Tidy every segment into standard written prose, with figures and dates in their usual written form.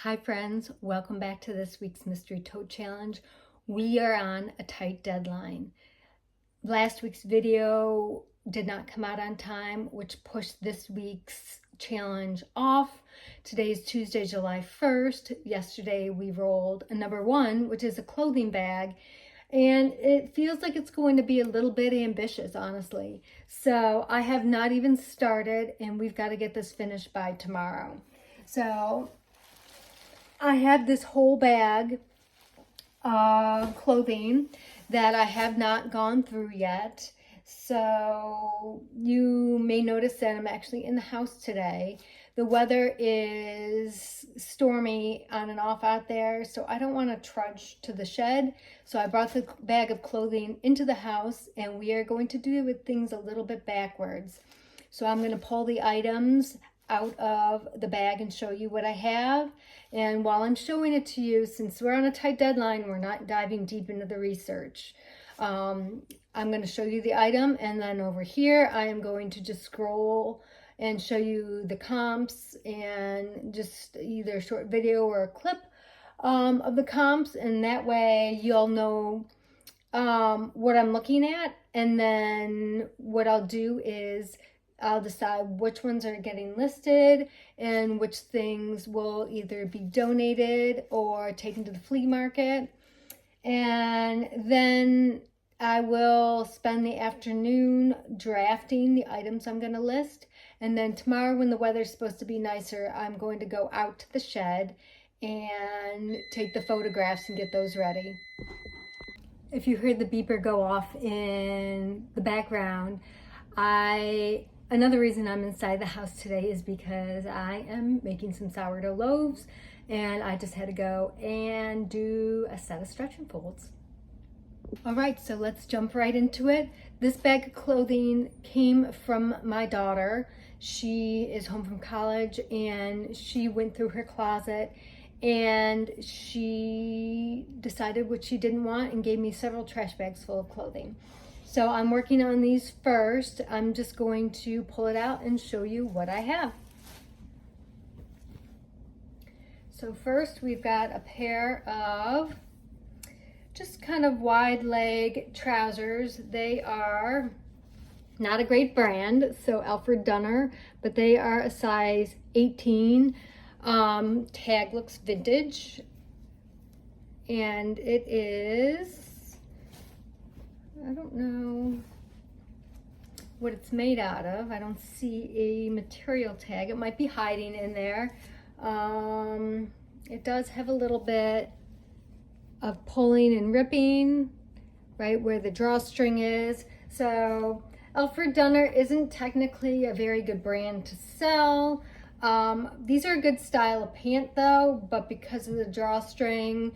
Hi friends, welcome back to this week's Mystery Tote Challenge. We are on a tight deadline. Last week's video did not come out on time, which pushed this week's challenge off. Today is Tuesday, July 1st. Yesterday we rolled a number one, which is a clothing bag. And it feels like it's going to be a little bit ambitious, honestly. So I have not even started, and we've got to get this finished by tomorrow. So I have this whole bag of clothing that I have not gone through yet. So you may notice that I'm actually in the house today. The weather is stormy on and off out there, so I don't want to trudge to the shed. So I brought the bag of clothing into the house, and we are going to do things a little bit backwards. So I'm going to pull the items out of the bag and show you what I have. And while I'm showing it to you, since we're on a tight deadline, we're not diving deep into the research. I'm going to show you the item, and then over here I am going to just scroll and show you the comps and just either a short video or a clip of the comps, and that way you'll know what I'm looking at. And then what I'll do is I'll decide which ones are getting listed and which things will either be donated or taken to the flea market. And then I will spend the afternoon drafting the items I'm going to list. And then tomorrow, when the weather's supposed to be nicer, I'm going to go out to the shed and take the photographs and get those ready. If you heard the beeper go off in the background, another reason I'm inside the house today is because I am making some sourdough loaves, and I just had to go and do a set of stretch and folds. All right, so let's jump right into it. This bag of clothing came from my daughter. She is home from college, and she went through her closet and she decided what she didn't want and gave me several trash bags full of clothing. So I'm working on these first. I'm just going to pull it out and show you what I have. So first we've got a pair of just kind of wide leg trousers. They are not a great brand, so Alfred Dunner, but they are a size 18. Tag looks vintage, and it is, I don't know what it's made out of. I don't see a material tag. It might be hiding in there. It does have a little bit of pulling and ripping right where the drawstring is. So Alfred Dunner isn't technically a very good brand to sell. These are a good style of pant though, but because of the drawstring,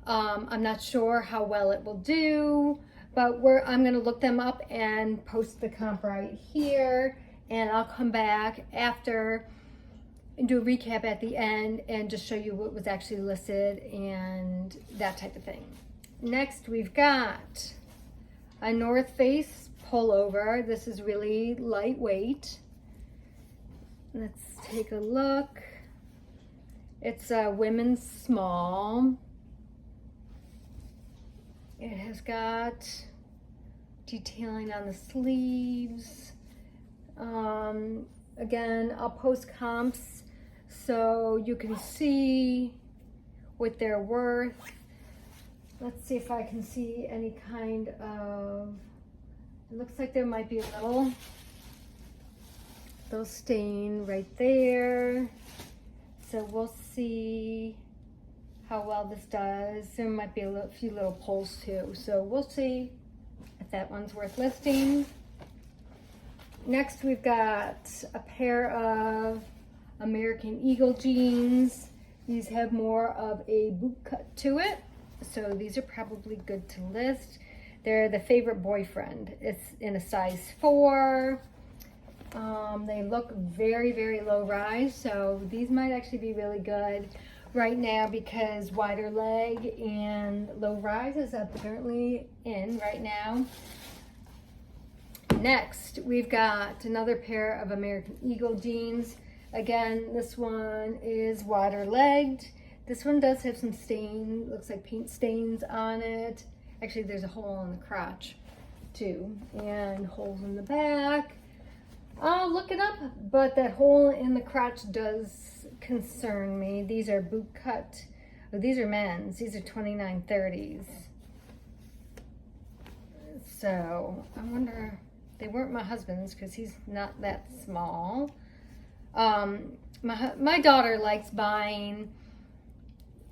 I'm not sure how well it will do. But I'm going to look them up and post the comp right here, and I'll come back after and do a recap at the end and just show you what was actually listed and that type of thing. Next, we've got a North Face pullover. This is really lightweight. Let's take a look. It's a women's small. It has got detailing on the sleeves. Again, I'll post comps so you can see what they're worth. Let's see if I can see any kind of, it looks like there might be a little stain right there. So we'll see how well this does. There might be a few little pulls too. So we'll see if that one's worth listing. Next, we've got a pair of American Eagle jeans. These have more of a boot cut to it, so these are probably good to list. They're the favorite boyfriend. It's in a size 4. They look very, very low rise, so these might actually be really good right now because wider leg and low rise is apparently in right now. Next, we've got another pair of American Eagle jeans. Again, this one is wider legged. This one does have some stain, looks like paint stains on it. Actually, there's a hole in the crotch too, and holes in the back. I'll look it up, but that hole in the crotch does concern me. These are boot cut. Oh, these are men's. These are 29-30s. So I wonder, they weren't my husband's because he's not that small. My daughter likes buying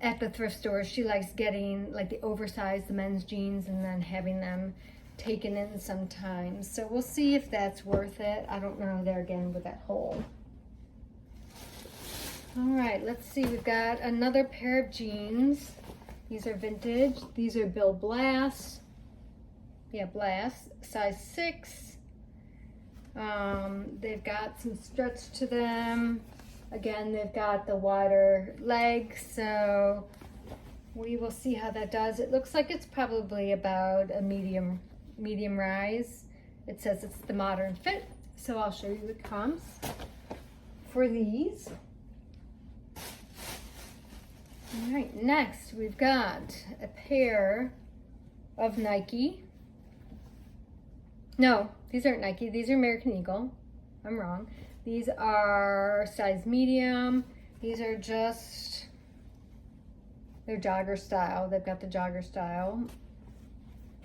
at the thrift store. She likes getting like the oversized men's jeans and then having them taken in sometimes. So we'll see if that's worth it. I don't know there again with that hole. All right, let's see. We've got another pair of jeans. These are vintage. These are Bill Blass. Yeah, Blass, size 6. They've got some stretch to them. Again, they've got the wider legs, so we will see how that does. It looks like it's probably about a medium rise. It says it's the modern fit, so I'll show you the comps for these. All right, next we've got a pair of Nike. No, these aren't Nike, these are American Eagle. I'm wrong. These are size medium. These are just, they're jogger style. They've got the jogger style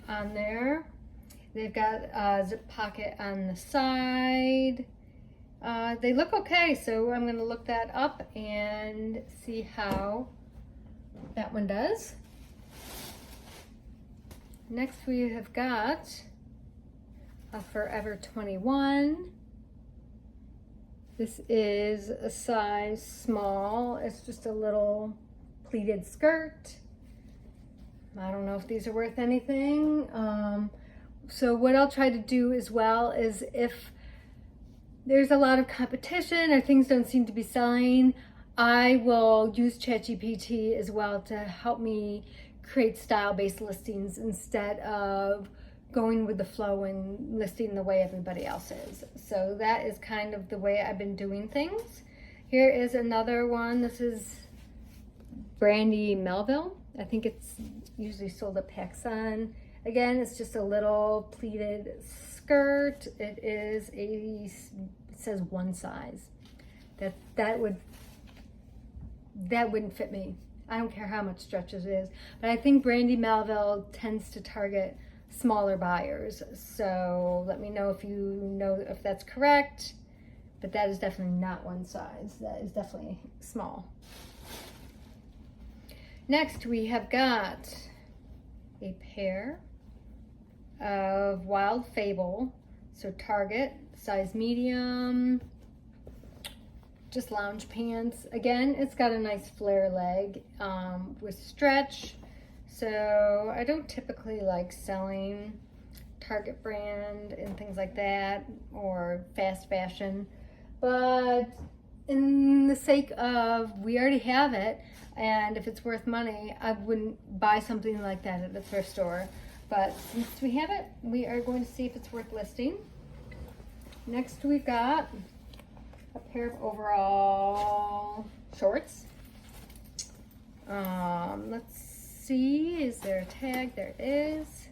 on there. They've got a zip pocket on the side. They look okay, so I'm gonna look that up and see how that one does. Next we have got a Forever 21. This is a size small. It's just a little pleated skirt. I don't know if these are worth anything. So what I'll try to do as well is if there's a lot of competition or things don't seem to be selling, I will use ChatGPT as well to help me create style-based listings instead of going with the flow and listing the way everybody else is. So that is kind of the way I've been doing things. Here is another one. This is Brandy Melville. I think it's usually sold at PacSun. Again, it's just a little pleated skirt. It is it says one size. That wouldn't fit me. I don't care how much stretch it is. But I think Brandy Melville tends to target smaller buyers. So let me know if you know if that's correct. But that is definitely not one size. That is definitely small. Next, we have got a pair of Wild Fable. So Target, size medium, just lounge pants. Again, it's got a nice flare leg with stretch. So I don't typically like selling Target brand and things like that or fast fashion, but in the sake of we already have it, and if it's worth money, I wouldn't buy something like that at the thrift store. But since we have it, we are going to see if it's worth listing. Next we've got a pair of overall shorts. Let's see, is there a tag? There it is.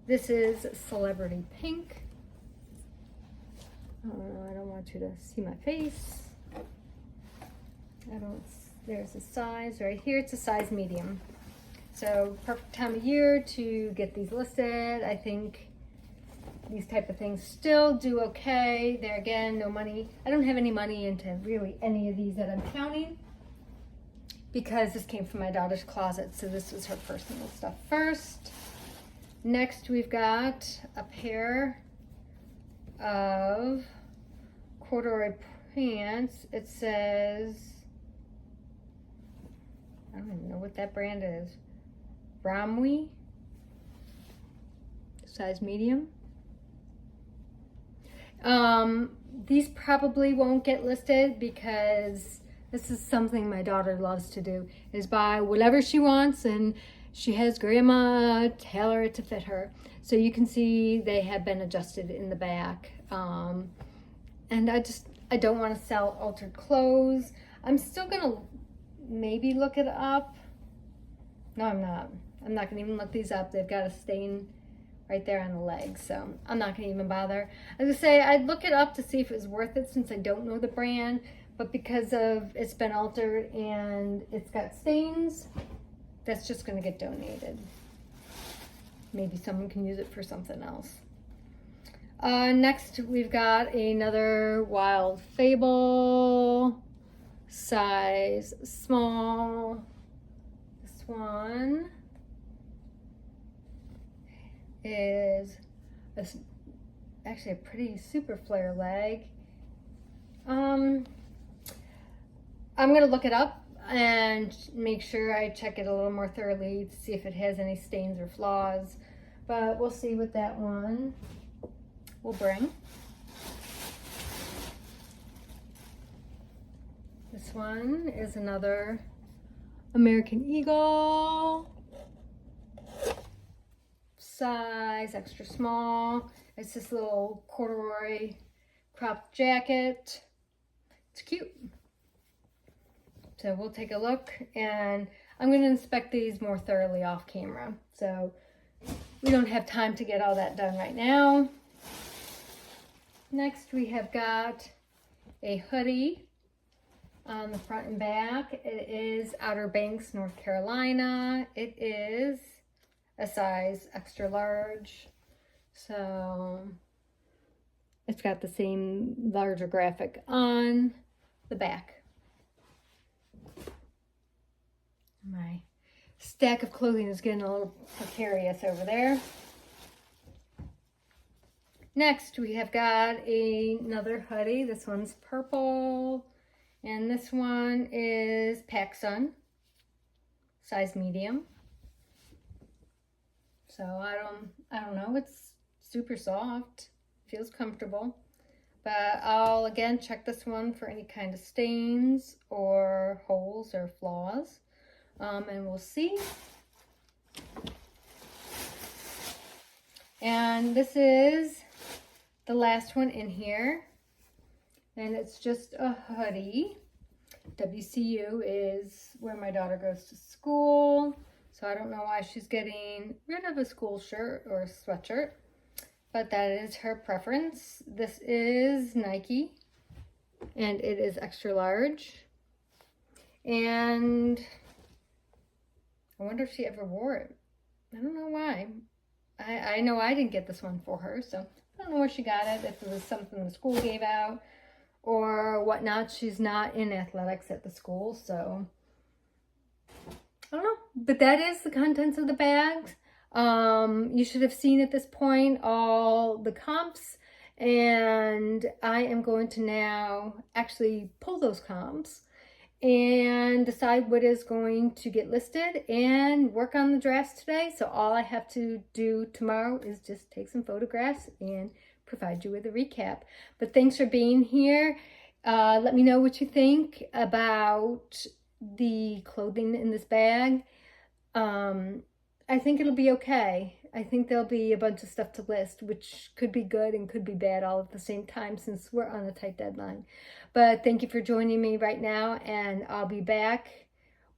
This is Celebrity Pink. I don't want you to see my face. There's a size right here. It's a size medium. So perfect time of year to get these listed. I think these type of things still do okay. There again, no money. I don't have any money into really any of these that I'm counting because this came from my daughter's closet. So this was her personal stuff first. Next, we've got a pair of corduroy pants. It says, I don't even know what that brand is. Bromley, size medium. These probably won't get listed because this is something my daughter loves to do, is buy whatever she wants, and she has grandma tailor it to fit her. So you can see they have been adjusted in the back. And I don't want to sell altered clothes. I'm still gonna maybe look it up. No, I'm not. I'm not gonna even look these up. They've got a stain right there on the leg, so I'm not gonna even bother. I was gonna say I'd look it up to see if it was worth it since I don't know the brand, but because of it's been altered and it's got stains, that's just gonna get donated. Maybe someone can use it for something else. Next, we've got another Wild Fable, size small. This one is actually a pretty super flare leg. I'm gonna look it up and make sure I check it a little more thoroughly to see if it has any stains or flaws, but we'll see what that one will bring. This one is another American Eagle, size extra small. It's this little corduroy cropped jacket. It's cute. So we'll take a look, and I'm going to inspect these more thoroughly off camera. So we don't have time to get all that done right now. Next, we have got a hoodie on the front and back. It is Outer Banks, North Carolina. It is a size extra large. So it's got the same larger graphic on the back. My stack of clothing is getting a little precarious over there. Next, we have got another hoodie. This one's purple, and this one is PacSun, size medium. So I don't know. It's super soft, feels comfortable. But I'll again check this one for any kind of stains or holes or flaws. And we'll see. And this is the last one in here, and it's just a hoodie. WCU is where my daughter goes to school, so I don't know why she's getting rid of a school shirt or a sweatshirt, but that is her preference. This is Nike, and it is extra large, and I wonder if she ever wore it. I don't know why. I know I didn't get this one for her, so I don't know where she got it, if it was something the school gave out or whatnot. She's not in athletics at the school, so I don't know. But that is the contents of the bags. You should have seen at this point all the comps, and I am going to now actually pull those comps and decide what is going to get listed and work on the drafts today. So all I have to do tomorrow is just take some photographs and provide you with a recap. But thanks for being here. Let me know what you think about the clothing in this bag. I think it'll be okay. I think there'll be a bunch of stuff to list, which could be good and could be bad all at the same time since we're on a tight deadline. But thank you for joining me right now, and I'll be back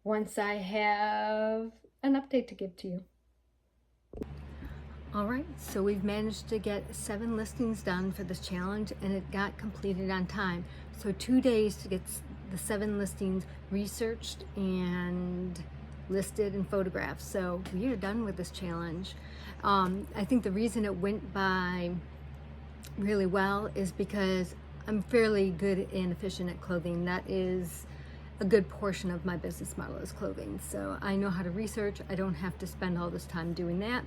once I have an update to give to you. All right, so we've managed to get 7 listings done for this challenge, and it got completed on time. So 2 days to get the 7 listings researched and listed and photographed. So we are done with this challenge. I think the reason it went by really well is because I'm fairly good and efficient at clothing. That is a good portion of my business model is clothing. So I know how to research. I don't have to spend all this time doing that.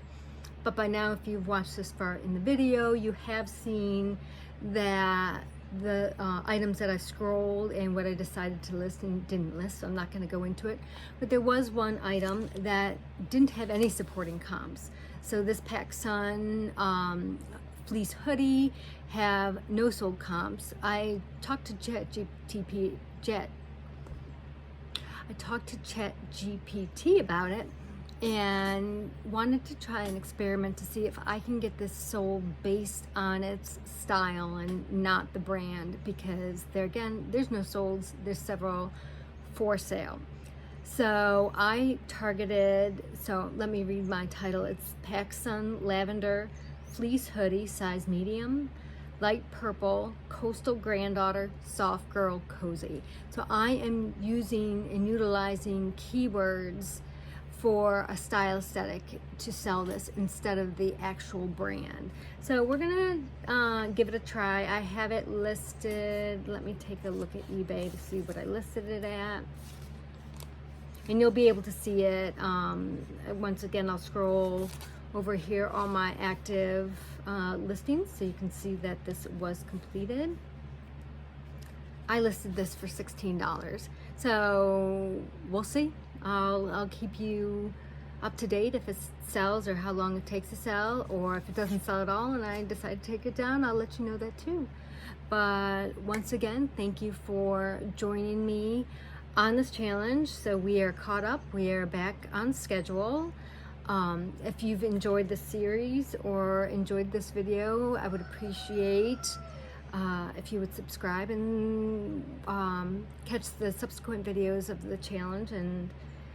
But by now, if you've watched this far in the video, you have seen that the items that I scrolled and what I decided to list and didn't list, so I'm not going to go into it. But there was one item that didn't have any supporting comps. So this PacSun fleece hoodie have no sold comps. I talked to ChatGPT about it and wanted to try an experiment to see if I can get this sold based on its style and not the brand, because there's no solds, there's several for sale. So I targeted, so let me read my title. It's PacSun Lavender Fleece Hoodie, size medium, light purple, coastal granddaughter, soft girl, cozy. So I am using and utilizing keywords for a style aesthetic to sell this instead of the actual brand. So we're gonna give it a try. I have it listed. Let me take a look at eBay to see what I listed it at. And you'll be able to see it. Once again, I'll scroll over here on my active listings so you can see that this was completed. I listed this for $16. So we'll see. I'll keep you up to date if it sells or how long it takes to sell, or if it doesn't sell at all and I decide to take it down, I'll let you know that too. But once again, thank you for joining me on this challenge. So we are caught up, we are back on schedule. If you've enjoyed the series or enjoyed this video, I would appreciate if you would subscribe and catch the subsequent videos of the challenge and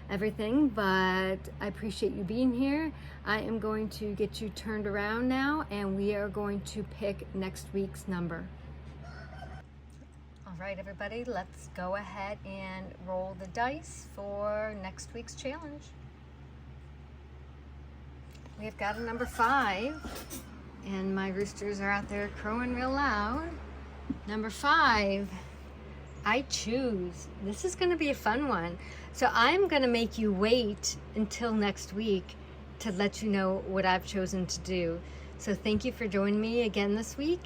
everything. But I appreciate you being here. I am going to get you turned around now, and we are going to pick next week's number. All right, everybody, let's go ahead and roll the dice for next week's challenge. We've got a number 5, and my roosters are out there crowing real loud. Number 5, I choose. This is going to be a fun one. So I'm going to make you wait until next week to let you know what I've chosen to do. So thank you for joining me again this week,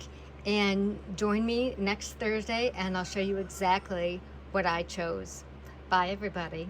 and join me next Thursday and I'll show you exactly what I chose. Bye, everybody.